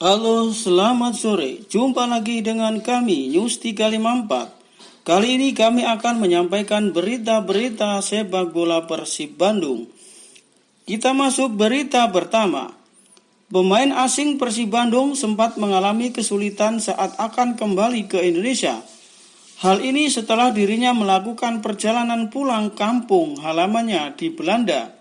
Halo, selamat sore. Jumpa lagi dengan kami, News 354. Kali ini kami akan menyampaikan berita-berita sepak bola Persib Bandung. Kita masuk berita pertama. Pemain asing Persib Bandung sempat mengalami kesulitan saat akan kembali ke Indonesia. Hal ini setelah dirinya melakukan perjalanan pulang kampung halamannya di Belanda.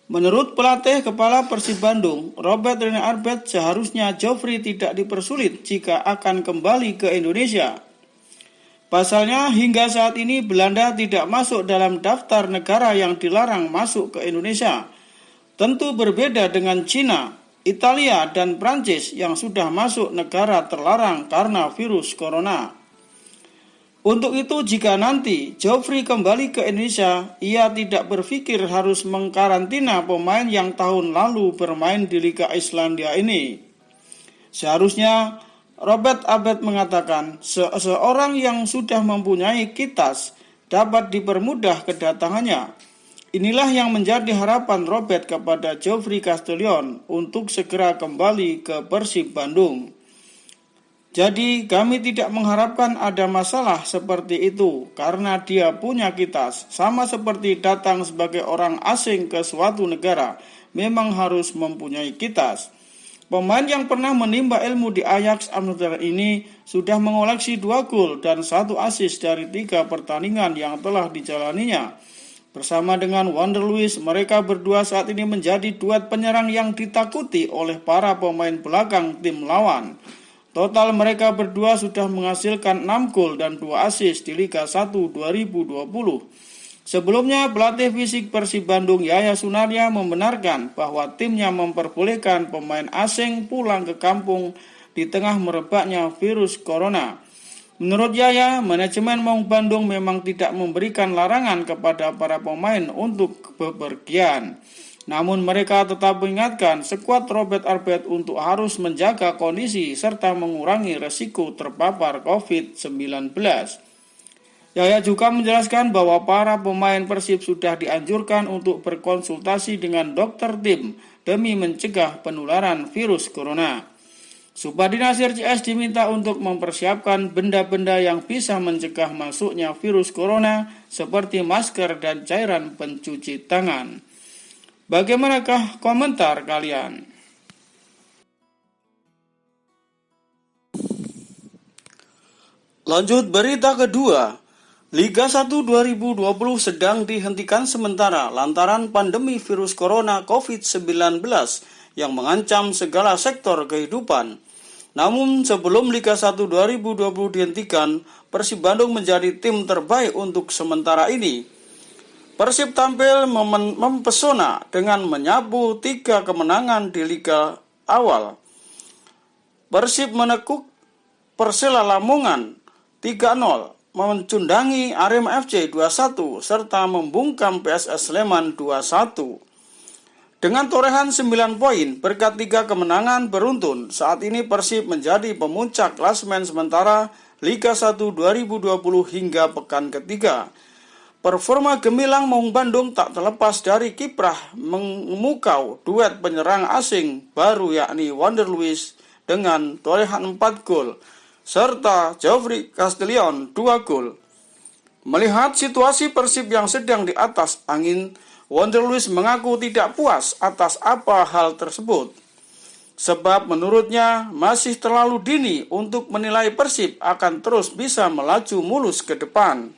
Menurut pelatih kepala Persib Bandung, Robert Rene Arbet, seharusnya Joffrey tidak dipersulit jika akan kembali ke Indonesia. Pasalnya, hingga saat ini Belanda tidak masuk dalam daftar negara yang dilarang masuk ke Indonesia. Tentu berbeda dengan Cina, Italia, dan Prancis yang sudah masuk negara terlarang karena virus corona. Untuk itu, jika nanti Joffrey kembali ke Indonesia, ia tidak berpikir harus mengkarantina pemain yang tahun lalu bermain di Liga Islandia ini. Seharusnya Robert Abed mengatakan, seseorang yang sudah mempunyai kitas dapat dipermudah kedatangannya. Inilah yang menjadi harapan Robert kepada Joffrey Castellion untuk segera kembali ke Persib Bandung. Jadi kami tidak mengharapkan ada masalah seperti itu karena dia punya kitas. Sama seperti datang sebagai orang asing ke suatu negara, memang harus mempunyai kitas. Pemain yang pernah menimba ilmu di Ajax Amsterdam ini sudah mengoleksi 2 gol dan 1 assist dari 3 pertandingan yang telah dijalaninya. Bersama dengan Wander Luiz, mereka berdua saat ini menjadi duet penyerang yang ditakuti oleh para pemain belakang tim lawan. Total mereka berdua sudah menghasilkan 6 gol dan 2 assist di Liga 1 2020. Sebelumnya, pelatih fisik Persib Bandung Yaya Sunaria membenarkan bahwa timnya memperbolehkan pemain asing pulang ke kampung di tengah merebaknya virus corona. Menurut Yaya, manajemen Maung Bandung memang tidak memberikan larangan kepada para pemain untuk bepergian. Namun mereka tetap mengingatkan skuad Robert Arbet untuk harus menjaga kondisi serta mengurangi resiko terpapar COVID-19. Yaya juga menjelaskan bahwa para pemain Persib sudah dianjurkan untuk berkonsultasi dengan dokter tim demi mencegah penularan virus corona. Supadi Nasir CS diminta untuk mempersiapkan benda-benda yang bisa mencegah masuknya virus corona seperti masker dan cairan pencuci tangan. Bagaimanakah komentar kalian? Lanjut berita kedua. Liga 1 2020 sedang dihentikan sementara lantaran pandemi virus corona COVID-19 yang mengancam segala sektor kehidupan. Namun sebelum Liga 1 2020 dihentikan, Persib Bandung menjadi tim terbaik untuk sementara ini. Persib tampil mempesona dengan menyapu 3 kemenangan di Liga awal. Persib menekuk Persela Lamongan 3-0, mencundangi Arema FC 2-1, serta membungkam PSS Sleman 2-1. Dengan torehan 9 poin berkat 3 kemenangan beruntun, saat ini Persib menjadi pemuncak klasemen sementara Liga 1 2020 hingga pekan ketiga. Performa gemilang Maung Bandung tak terlepas dari kiprah memukau duet penyerang asing baru yakni Wander Luiz dengan torehan 4 gol serta Joffrey Castellion 2 gol. Melihat situasi Persib yang sedang di atas angin, Wander Luiz mengaku tidak puas atas apa hal tersebut. Sebab menurutnya masih terlalu dini untuk menilai Persib akan terus bisa melaju mulus ke depan.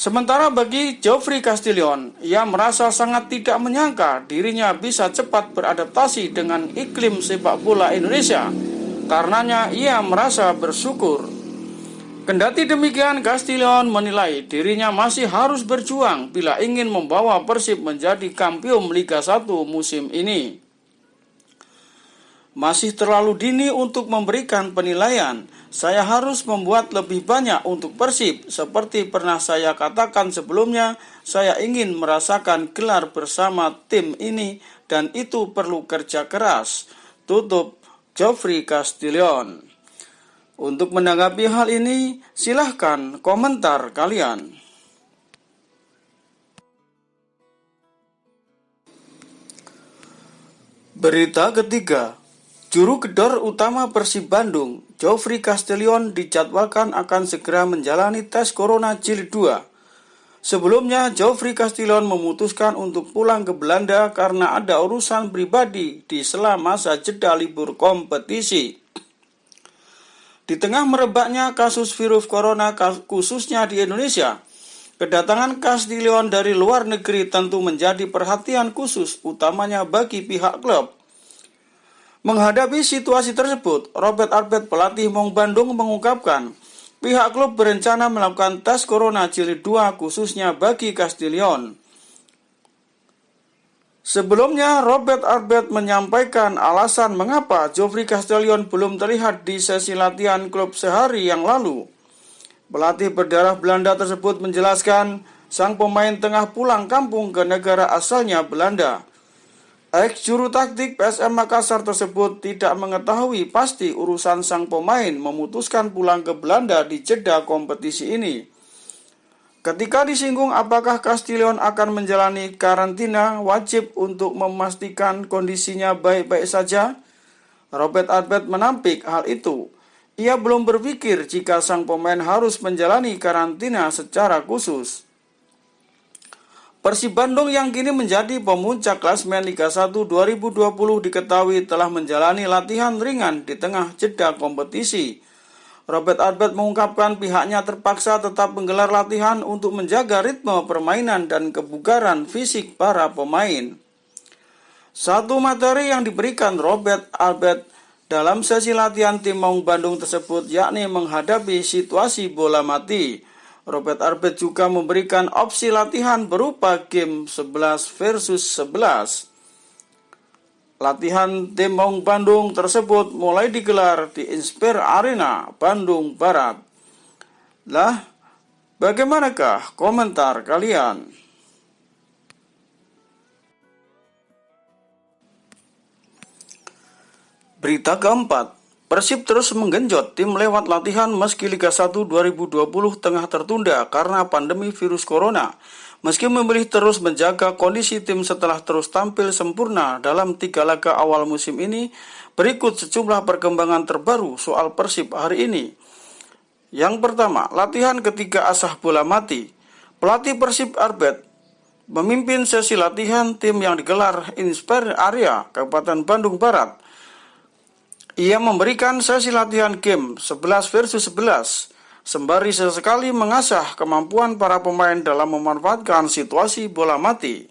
Sementara bagi Joffrey Castellion, ia merasa sangat tidak menyangka dirinya bisa cepat beradaptasi dengan iklim sepak bola Indonesia. Karenanya ia merasa bersyukur. Kendati demikian, Castellion menilai dirinya masih harus berjuang bila ingin membawa Persib menjadi kampiun Liga 1 musim ini. Masih terlalu dini untuk memberikan penilaian. Saya harus membuat lebih banyak untuk Persib. Seperti pernah saya katakan sebelumnya, saya ingin merasakan gelar bersama tim ini dan itu perlu kerja keras. Tutup Joffrey Castellion. Untuk menanggapi hal ini, silahkan komentar kalian. Berita ketiga. Juru gedor utama Persib Bandung, Geoffrey Castellion, dijadwalkan akan segera menjalani tes corona jilid 2. Sebelumnya, Geoffrey Castellion memutuskan untuk pulang ke Belanda karena ada urusan pribadi di sela masa jeda libur kompetisi. Di tengah merebaknya kasus virus corona khususnya di Indonesia, kedatangan Castellion dari luar negeri tentu menjadi perhatian khusus, utamanya bagi pihak klub. Menghadapi situasi tersebut, Robert Albert, pelatih Maung Bandung, mengungkapkan pihak klub berencana melakukan tes corona jilid 2 khususnya bagi Castellion. Sebelumnya, Robert Albert menyampaikan alasan mengapa Geoffrey Castellion belum terlihat di sesi latihan klub sehari yang lalu. Pelatih berdarah Belanda tersebut menjelaskan sang pemain tengah pulang kampung ke negara asalnya Belanda. Ex-juru taktik PSM Makassar tersebut tidak mengetahui pasti urusan sang pemain memutuskan pulang ke Belanda di jeda kompetisi ini. Ketika disinggung apakah Castellion akan menjalani karantina wajib untuk memastikan kondisinya baik-baik saja, Robert Albert menampik hal itu. Ia belum berpikir jika sang pemain harus menjalani karantina secara khusus. Persib Bandung yang kini menjadi pemuncak klasemen Liga 1 2020 diketahui telah menjalani latihan ringan di tengah jeda kompetisi. Robert Albert mengungkapkan pihaknya terpaksa tetap menggelar latihan untuk menjaga ritme permainan dan kebugaran fisik para pemain. Satu materi yang diberikan Robert Albert dalam sesi latihan tim Maung Bandung tersebut yakni menghadapi situasi bola mati. Robert Albert juga memberikan opsi latihan berupa game 11 versus 11. Latihan tim Maung Bandung tersebut mulai digelar di Inspire Arena, Bandung Barat. Lah, bagaimanakah komentar kalian? Berita keempat, Persib terus menggenjot tim lewat latihan meski Liga 1 2020 tengah tertunda karena pandemi virus corona. Meski memilih terus menjaga kondisi tim setelah terus tampil sempurna dalam 3 laga awal musim ini, berikut sejumlah perkembangan terbaru soal Persib hari ini. Yang pertama, latihan ketiga asah bola mati. Pelatih Persib Albert memimpin sesi latihan tim yang digelar Inspire Area, Kabupaten Bandung Barat. Ia memberikan sesi latihan game 11 versus 11. Sembari sesekali mengasah kemampuan para pemain dalam memanfaatkan situasi bola mati.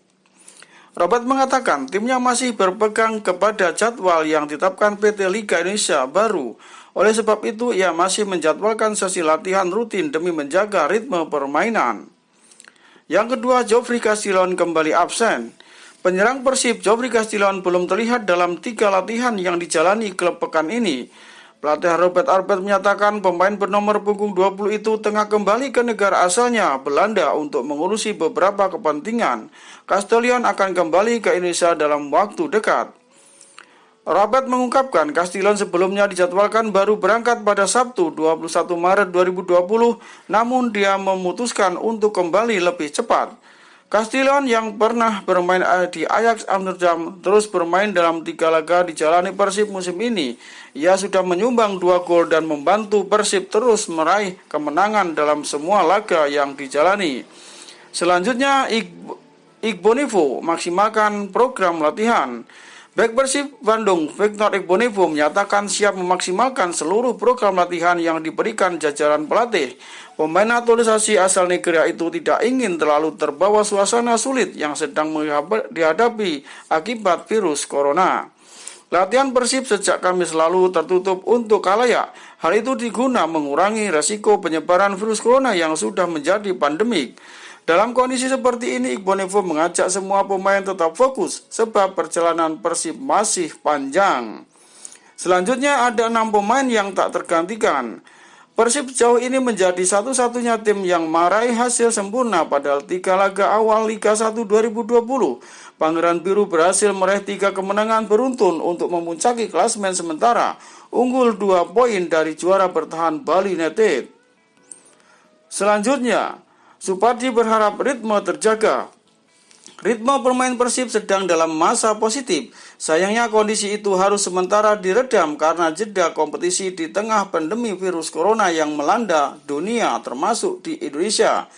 Robert mengatakan timnya masih berpegang kepada jadwal yang ditetapkan PT Liga Indonesia baru. Oleh sebab itu, ia masih menjadwalkan sesi latihan rutin demi menjaga ritme permainan. Yang kedua, Geoffrey Castellion kembali absen. Penyerang Persib Geoffrey Castellion belum terlihat dalam 3 latihan yang dijalani klub pekan ini. Pelatih Robert Albert menyatakan pemain bernomor punggung 20 itu tengah kembali ke negara asalnya, Belanda, untuk mengurusi beberapa kepentingan. Castellion akan kembali ke Indonesia dalam waktu dekat. Robert mengungkapkan Castellion sebelumnya dijadwalkan baru berangkat pada Sabtu 21 Maret 2020, namun dia memutuskan untuk kembali lebih cepat. Castellion yang pernah bermain di Ajax Amsterdam terus bermain dalam 3 laga dijalani Persib musim ini. Ia sudah menyumbang 2 gol dan membantu Persib terus meraih kemenangan dalam semua laga yang dijalani. Selanjutnya, Igbonivo maksimalkan program latihan. Bek Persib Bandung, Victor Igbonivo menyatakan siap memaksimalkan seluruh program latihan yang diberikan jajaran pelatih. Pemain naturalisasi asal Nigeria itu tidak ingin terlalu terbawa suasana sulit yang sedang dihadapi akibat virus corona. Latihan Persib sejak Kamis lalu tertutup untuk khalayak. Hal itu diguna mengurangi resiko penyebaran virus corona yang sudah menjadi pandemik. Dalam kondisi seperti ini, Igbonivo mengajak semua pemain tetap fokus sebab perjalanan Persib masih panjang. Selanjutnya ada 6 pemain yang tak tergantikan. Persib sejauh ini menjadi satu-satunya tim yang meraih hasil sempurna pada 3 laga awal Liga 1 2020. Pangeran Biru berhasil meraih 3 kemenangan beruntun untuk memuncaki klasemen sementara, unggul 2 poin dari juara bertahan Bali United. Selanjutnya, Supardi berharap ritme terjaga. Ritme bermain Persib sedang dalam masa positif. Sayangnya kondisi itu harus sementara diredam karena jeda kompetisi di tengah pandemi virus corona yang melanda dunia termasuk di Indonesia.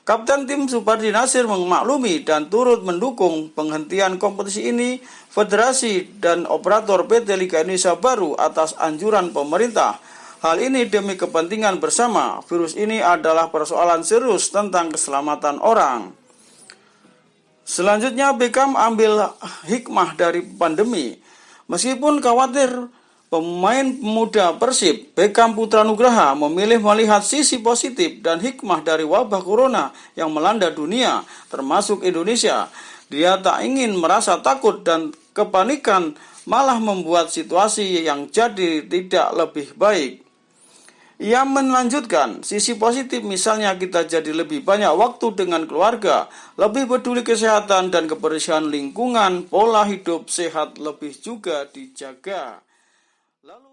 Kapten tim Supardi Nasir memaklumi dan turut mendukung penghentian kompetisi ini. Federasi dan operator PT Liga Indonesia Baru atas anjuran pemerintah. Hal ini demi kepentingan bersama. Virus ini adalah persoalan serius tentang keselamatan orang. Selanjutnya Beckham ambil hikmah dari pandemi. Meskipun khawatir pemain muda Persib, Beckham Putra Nugraha memilih melihat sisi positif dan hikmah dari wabah corona yang melanda dunia, termasuk Indonesia. Dia tak ingin merasa takut dan kepanikan, malah membuat situasi yang jadi tidak lebih baik. Ia melanjutkan, sisi positif misalnya kita jadi lebih banyak waktu dengan keluarga, lebih peduli kesehatan dan kebersihan lingkungan, pola hidup sehat lebih juga dijaga. Lalu